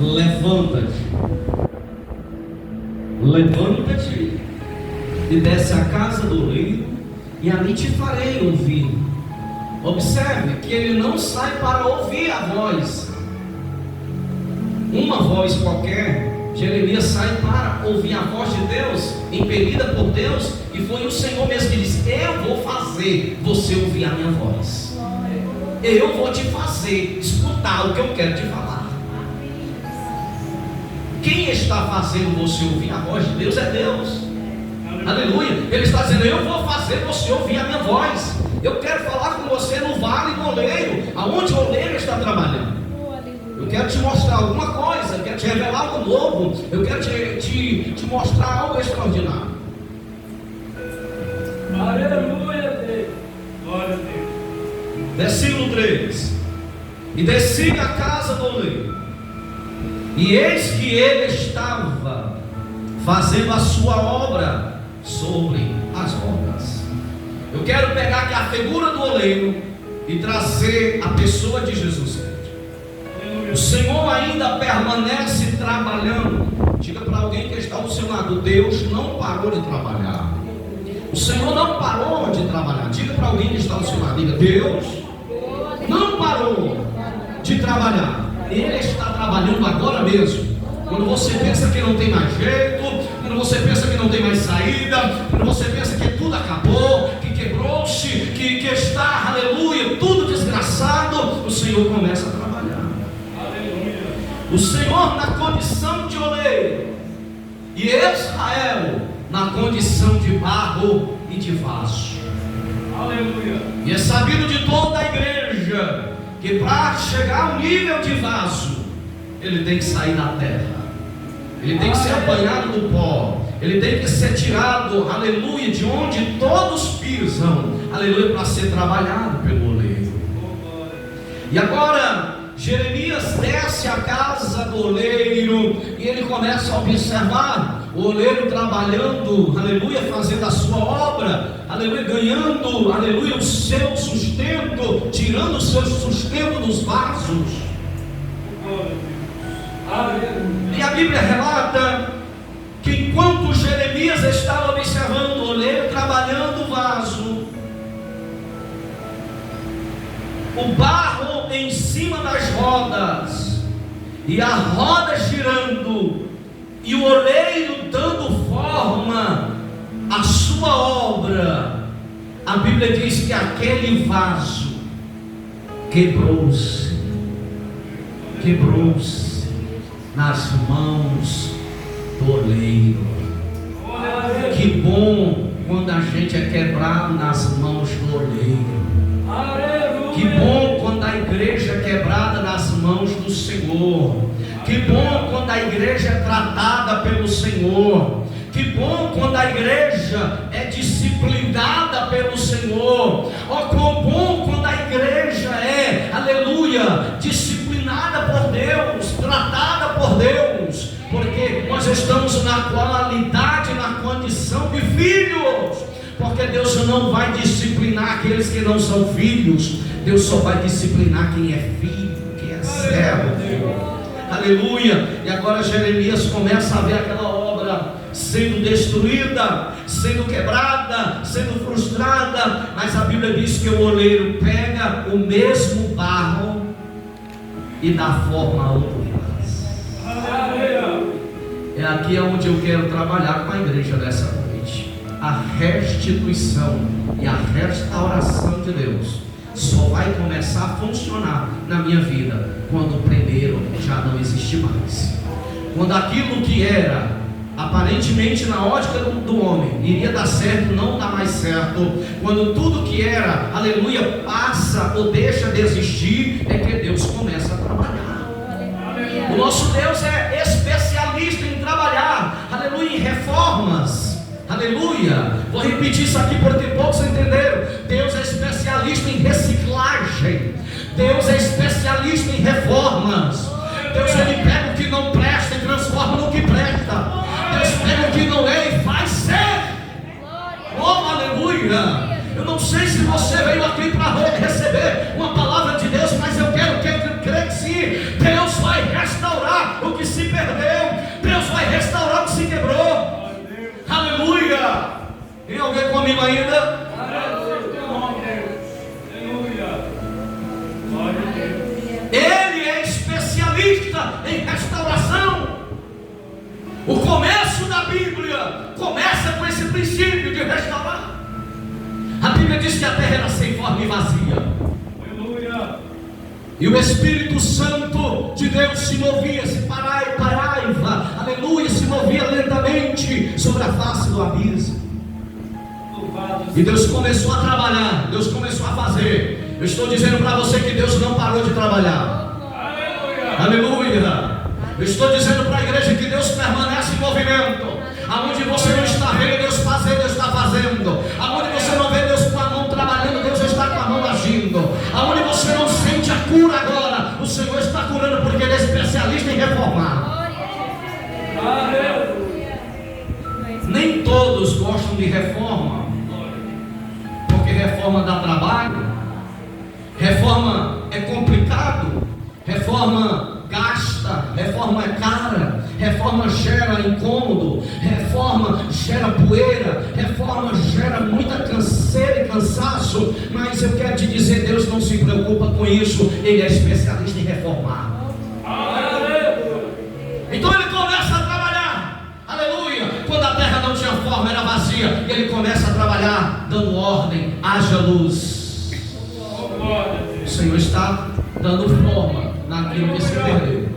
levanta-te, levanta-te e desce à casa do oleiro, e ali te farei ouvir. Observe que ele não sai para ouvir a voz, uma voz qualquer. Jeremias sai para ouvir a voz de Deus, impelida por Deus, e foi o Senhor mesmo que disse: eu vou fazer você ouvir a minha voz, eu vou te fazer escutar o que eu quero te falar. Quem está fazendo você ouvir a voz de Deus é Deus. Aleluia. Ele está dizendo: eu vou fazer você ouvir a minha voz. Eu quero falar com você no vale do oleiro, aonde o oleiro está trabalhando. Eu quero te mostrar alguma coisa, eu quero te revelar algo novo, eu quero te mostrar algo extraordinário. Aleluia, Deus. Glória a Deus. Versículo 3: e desci à casa do oleiro, e eis que ele estava fazendo a sua obra sobre as rodas. Eu quero pegar aqui a figura do oleiro e trazer a pessoa de Jesus Cristo. O Senhor ainda permanece trabalhando. Diga para alguém que está ao seu lado: Deus não parou de trabalhar. O Senhor não parou de trabalhar. Diga para alguém que está ao seu lado: diga, Deus não parou de trabalhar. Ele está trabalhando agora mesmo. Quando você pensa que não tem mais jeito, quando você pensa que não tem mais saída, quando você pensa que tudo acabou, que quebrou-se, que está, aleluia, tudo desgraçado, o Senhor começa a trabalhar. O Senhor na condição de oleiro e Israel na condição de barro e de vaso. Aleluia. E é sabido de toda a igreja que para chegar ao nível de vaso, ele tem que sair da terra, ele tem que ser apanhado do pó, ele tem que ser tirado, aleluia, de onde todos pisam, aleluia, para ser trabalhado pelo oleiro. E agora Jeremias desce à casa do oleiro e ele começa a observar o oleiro trabalhando, aleluia, fazendo a sua obra, aleluia, ganhando, aleluia, o seu sustento, tirando o seu sustento dos vasos. E a Bíblia relata que enquanto Jeremias estava observando o oleiro trabalhando o vaso, o barro em cima das rodas, e a roda girando, e o oleiro dando forma à sua obra, a Bíblia diz que aquele vaso quebrou-se nas mãos do oleiro. Que bom quando a gente é quebrado nas mãos do oleiro. Que bom quando a igreja é quebrada nas mãos do Senhor. Que bom quando a igreja é tratada pelo Senhor. Que bom quando a igreja é disciplinada pelo Senhor. Oh, quão bom quando a igreja é, aleluia, disciplinada por Deus, tratada por Deus, porque nós estamos na qualidade, na condição de filhos. Porque Deus não vai disciplinar aqueles que não são filhos. Deus só vai disciplinar quem é filho, quem é servo. Aleluia. E agora Jeremias começa a ver aquela obra sendo destruída, sendo quebrada, sendo frustrada. Mas a Bíblia diz que o oleiro pega o mesmo barro e dá forma a outro vaso. É aqui onde eu quero trabalhar com a igreja dessa noite. A restituição e a restauração de Deus só vai começar a funcionar na minha vida quando o primeiro já não existe mais. Quando aquilo que era aparentemente na ótica do homem iria dar certo, não dá mais certo. Quando tudo que era, aleluia, passa ou deixa de existir, é que Deus começa a trabalhar. O nosso Deus é especialista em trabalhar, aleluia, em reformas. Aleluia. Vou repetir isso aqui porque poucos entenderam. Deus é especialista em reciclagem. Deus é especialista em reformas. Deus, ele pega o que não presta e transforma no que presta. Deus pega o que não é e faz ser. Oh, aleluia. Eu não sei se você veio aqui para receber uma palavra de Deus, mas eu quero crer que sim. Deus vai restaurar o princípio de restaurar. A Bíblia diz que a terra era sem forma e vazia. Aleluia. E o Espírito Santo de Deus se movia, se paraiva, aleluia, se movia lentamente sobre a face do abismo. E Deus começou a trabalhar, Deus começou a fazer. Eu estou dizendo para você que Deus não parou de trabalhar. Aleluia. Eu estou dizendo para a igreja que Deus permanece em movimento. Aonde você não está vendo Deus fazer, Deus está fazendo. Aonde você não vê Deus com a mão trabalhando, Deus está com a mão agindo. Aonde você não sente a cura agora, o Senhor está curando, porque Ele é especialista em reformar. Nem todos gostam de reforma, porque reforma dá trabalho, reforma é complicado, reforma gasta, reforma é cara, reforma gera incômodo, reforma gera poeira, reforma gera muita canseira e cansaço. Mas eu quero te dizer, Deus não se preocupa com isso, Ele é especialista em reformar. Então Ele começa a trabalhar, aleluia. Quando a terra não tinha forma, era vazia, Ele começa a trabalhar, dando ordem, haja luz. O Senhor está dando forma naquilo que se perdeu.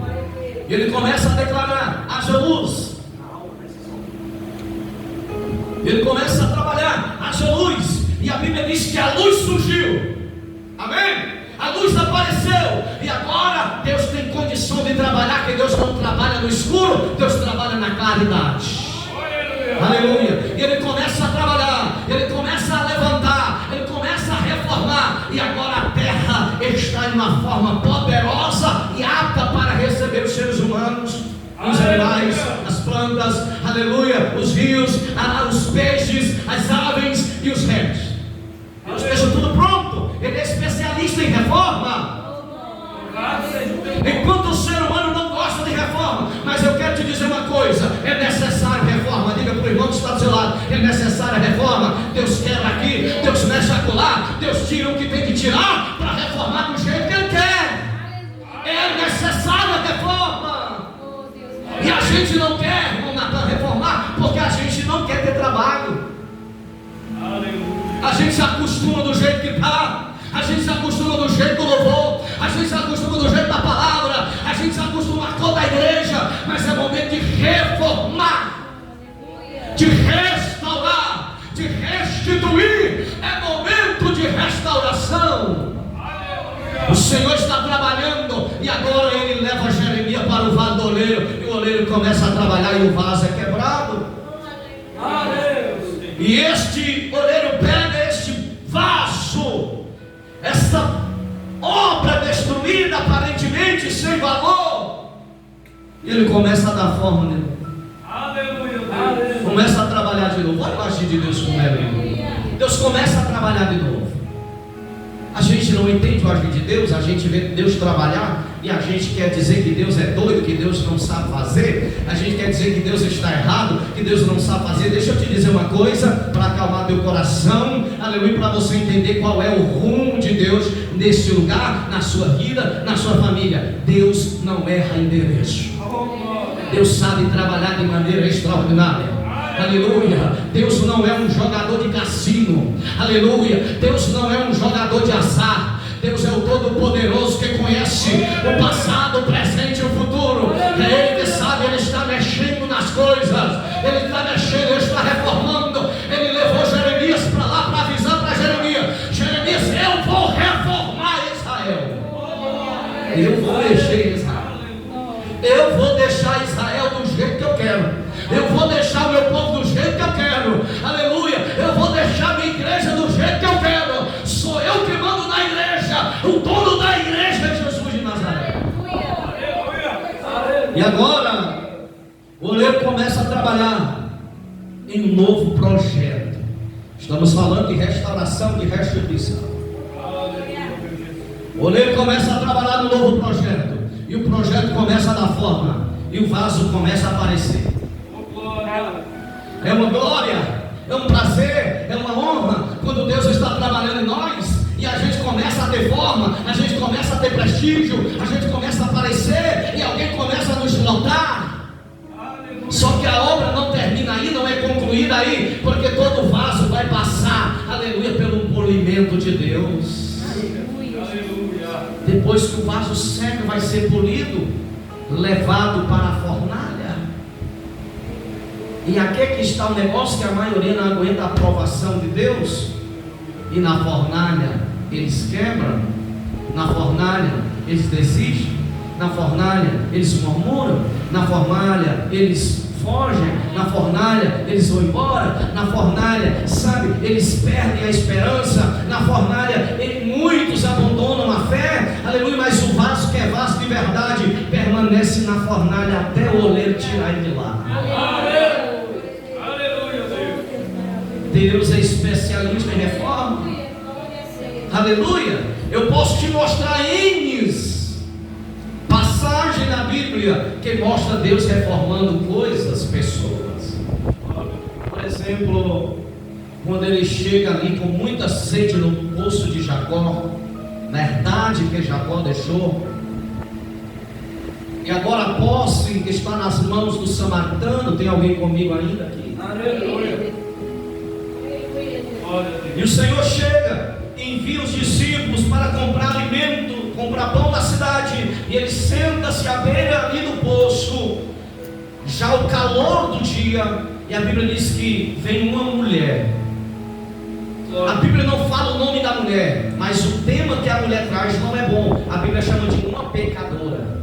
E Ele começa a declarar, haja luz. Ele começa a trabalhar, haja luz. E a Bíblia diz que a luz surgiu. Amém? A luz apareceu. E agora Deus tem condição de trabalhar, que Deus não trabalha no escuro, Deus trabalha na claridade. Aleluia. E Ele começa a trabalhar, Ele começa a levantar, Ele começa a reformar. E agora a terra está em uma forma poderosa e apta para receber os seres humanos, os animais, as plantas, aleluia, os rios, os peixes, as aves e os répteis. Deus deixa tudo pronto. Ele é especialista em reforma. Enquanto o ser humano não gosta de reforma, mas eu quero te dizer uma coisa: é necessário reforma. Diga para o irmão que está do seu lado: é necessária reforma. Deus quer aqui, Deus mexe acolá, Deus tira o que tem que tirar para reformar do jeito que Ele quer. É necessária a reforma. E a gente não quer, irmão Natan, reformar porque a gente não quer ter trabalho. A gente se acostuma do jeito que está, a gente se acostuma do jeito do louvor, a gente se acostuma do jeito da palavra, a gente se acostuma com toda a igreja. Mas é momento de reformar, de restaurar, de restituir. É momento de restauração. O Senhor está trabalhando. E agora Ele leva Jeremias para o vale do oleiro, e o oleiro começa a trabalhar e o vaso é quebrado. E este oleiro pega este vaso, essa obra destruída, aparentemente sem valor, e ele começa a dar forma nele. Começa a trabalhar de novo. Olha o agir de Deus como é lindo. Deus começa a trabalhar de novo. A gente não entende o agir de Deus, a gente vê Deus trabalhar e a gente quer dizer que Deus é doido, que Deus não sabe fazer, a gente quer dizer que Deus está errado, que Deus não sabe fazer. Deixa eu te dizer uma coisa para acalmar teu coração, aleluia, para você entender qual é o rumo de Deus nesse lugar, na sua vida, na sua família. Deus não erra endereço. Deus sabe trabalhar de maneira extraordinária. Aleluia. Deus não é um jogador de cassino. Aleluia. Deus não é um jogador de azar. Deus é o Todo-Poderoso, que conhece o passado, o presente e o futuro. É Ele que sabe. Ele está mexendo nas coisas, Ele está mexendo, Ele está reformando. Ele levou Jeremias para lá para avisar para Jeremias: Jeremias, eu vou reformar Israel. Eu vou mexer em Israel. Eu vou deixar Israel do jeito que eu quero. Eu vou deixar o meu povo do jeito que eu quero. Aleluia. Eu vou deixar minha igreja do jeito que eu quero. Sou eu que mando na igreja. O dono da igreja é Jesus de Nazaré. E agora o oleiro começa a trabalhar em um novo projeto. Estamos falando de restauração, de restituição. O oleiro começa a trabalhar no novo projeto. E o projeto começa a dar forma. E o vaso começa a aparecer. É uma glória, é um prazer, é uma honra quando Deus está trabalhando em nós e a gente começa a ter forma, a gente começa a ter prestígio, a gente começa a aparecer e alguém começa a nos notar. Só que a obra não termina aí, não é concluída aí, porque aleluia, pelo polimento de Deus. Aleluia. Depois que o vaso seca, vai ser polido, levado para a fornalha. E aqui é que está o negócio, que a maioria não aguenta a aprovação de Deus. E na fornalha eles quebram, na fornalha eles desistem, na fornalha eles murmuram, na fornalha eles fogem, na fornalha eles vão embora, na fornalha, sabe, eles perdem a esperança, na fornalha muitos abandonam a fé, aleluia, mas o vaso que é vaso de verdade permanece na fornalha até o oleiro tirar ele de lá. Aleluia, Deus é especialista em reforma. Aleluia. Eu posso te mostrar passagem na Bíblia que mostra Deus reformando coisas, pessoas. Por exemplo, quando ele chega ali com muita sede no poço de Jacó, na herdade que Jacó deixou, e agora a posse está nas mãos do samaritano. Tem alguém comigo ainda aqui? aleluia. E o Senhor chega, envia os discípulos para comprar alimento, comprar pão na cidade, e ele senta-se à beira ali do poço, já o calor do dia, e a Bíblia diz que vem uma mulher. A Bíblia não fala o nome da mulher, mas o tema que a mulher traz não é bom. A Bíblia chama de uma pecadora.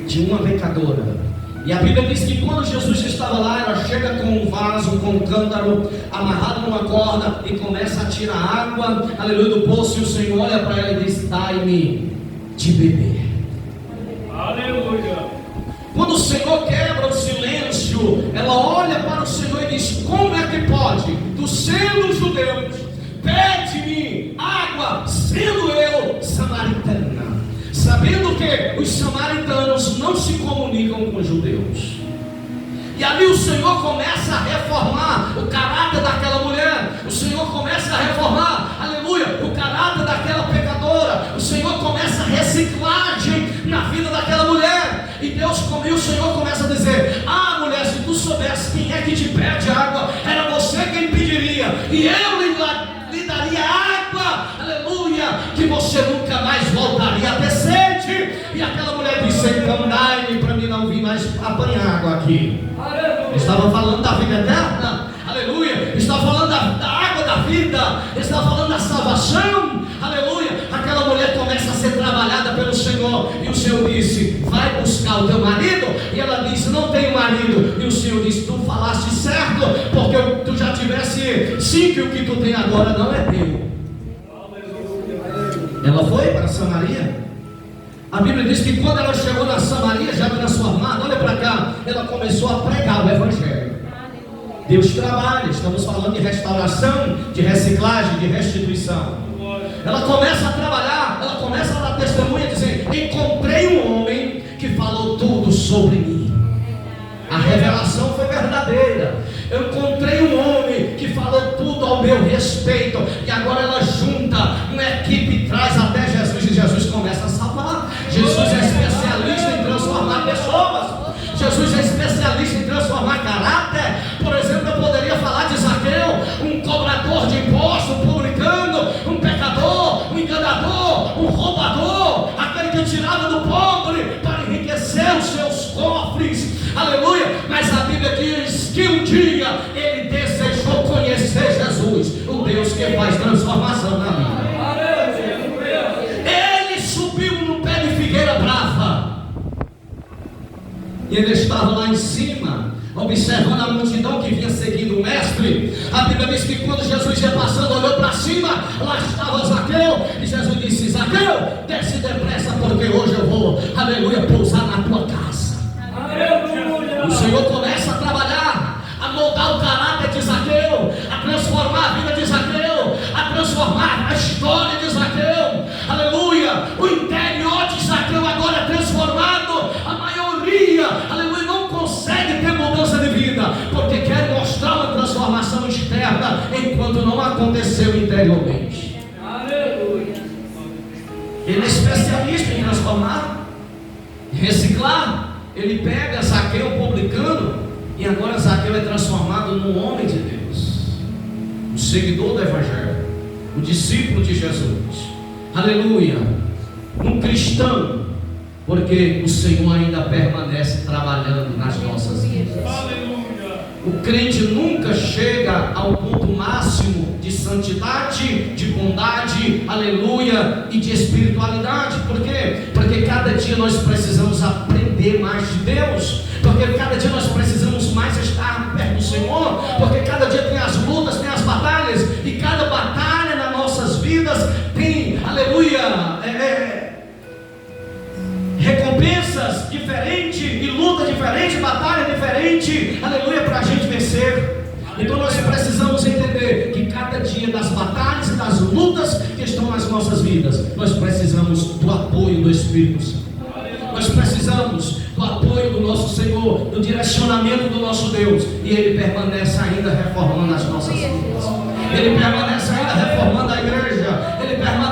De uma pecadora. E a Bíblia diz que quando Jesus estava lá, ela chega com um vaso, com um cântaro, amarrado numa corda, e começa a tirar água, aleluia, do poço. E o Senhor olha para ela e diz: dai-me de beber. Aleluia. Quando o Senhor quebra o silêncio, ela olha para o Senhor e diz: como é que pode, tu sendo judeus, pede-me água, sendo eu samaritana? Sabendo que os samaritanos não se comunicam com os judeus. E ali o Senhor começa a reformar o caráter daquela mulher. O Senhor começa a reformar, aleluia, o caráter daquela pecadora. O Senhor começa a reciclagem na vida daquela mulher. E o Senhor começa a dizer: ah, mulher, se tu soubesse quem é que te pede água, era você quem pediria, e eu lhe daria água, aleluia, que você nunca mais voltaria a ter sede. E aquela mulher disse: então dai-me para mim não vir mais apanhar água aqui. Aleluia. Estava falando da vida eterna, aleluia, estava falando da água da vida, estava falando da salvação, aleluia. Aquela mulher começa a ser trabalhada pelo Senhor, e o Senhor disse: vai buscar o teu marido. E ela disse: não tenho marido. E o Senhor disse: tu falaste certo, porque tu já tivesse 5 e o que tu tem agora não é teu. Ela foi para Samaria. A Bíblia diz que quando ela chegou na Samaria, já transformada, olha para cá, ela começou a pregar o Evangelho. Deus trabalha, estamos falando de restauração, de reciclagem, de restituição. Ela começa a trabalhar, ela começa a dar testemunha, dizendo: encontrei um homem que falou tudo sobre mim. A revelação foi verdadeira. Eu encontrei um homem que falou tudo ao meu respeito. E agora ela junta uma equipe e traz até Jesus, e Jesus começa a salvar. Jesus é especialista em transformar pessoas. Jesus é especialista em transformar caráter. Por exemplo, eu poderia falar de Zaqueu, um cobrador de impostos, um publicano, um pecador, um enganador, um roubador, aquele que tirava do pobre para enriquecer os seus cofres, aleluia. Mas a Bíblia diz que um dia ele desejou conhecer Jesus, o Deus que faz transformação na vida. Ele subiu no pé de figueira brava, e ele estava lá em cima, observando a multidão que vinha seguindo o mestre. A Bíblia diz que quando Jesus ia passando, olhou para cima, lá estava Zaqueu, e Jesus disse: Zaqueu, desce depressa, porque hoje eu vou, aleluia, pousar na tua casa. O Senhor começa a trabalhar, a moldar o caráter de Zaqueu, a transformar a vida de Zaqueu, a transformar a história de Zaqueu, aleluia. O interior de Zaqueu agora é transformado. A maioria, aleluia, não consegue ter mudança de vida, porque quer mostrar uma transformação externa, enquanto não aconteceu interiormente. Aleluia. Ele é especialista em transformar, em reciclar. Ele pega Zaqueu publicano, e agora Zaqueu é transformado num homem de Deus. o seguidor do Evangelho, o discípulo de Jesus. Aleluia. Um cristão, porque o Senhor ainda permanece trabalhando nas nossas vidas. Aleluia. O crente nunca chega ao ponto máximo de santidade, de bondade, aleluia, e de espiritualidade. Por quê? Porque cada dia nós precisamos aprender mais de Deus, porque cada dia nós precisamos mais estar perto do Senhor, porque cada dia tem as lutas, tem as batalhas, e cada batalha nas nossas vidas tem, aleluia, recompensas diferentes, e luta diferente, batalha diferente, aleluia, para a gente vencer. Então nós precisamos entender que cada dia das batalhas e das lutas que estão nas nossas vidas, nós precisamos do apoio do Espírito Santo. Nós precisamos do apoio do nosso Senhor, do direcionamento do nosso Deus, e Ele permanece ainda reformando as nossas vidas. Ele permanece ainda reformando a igreja. Ele permanece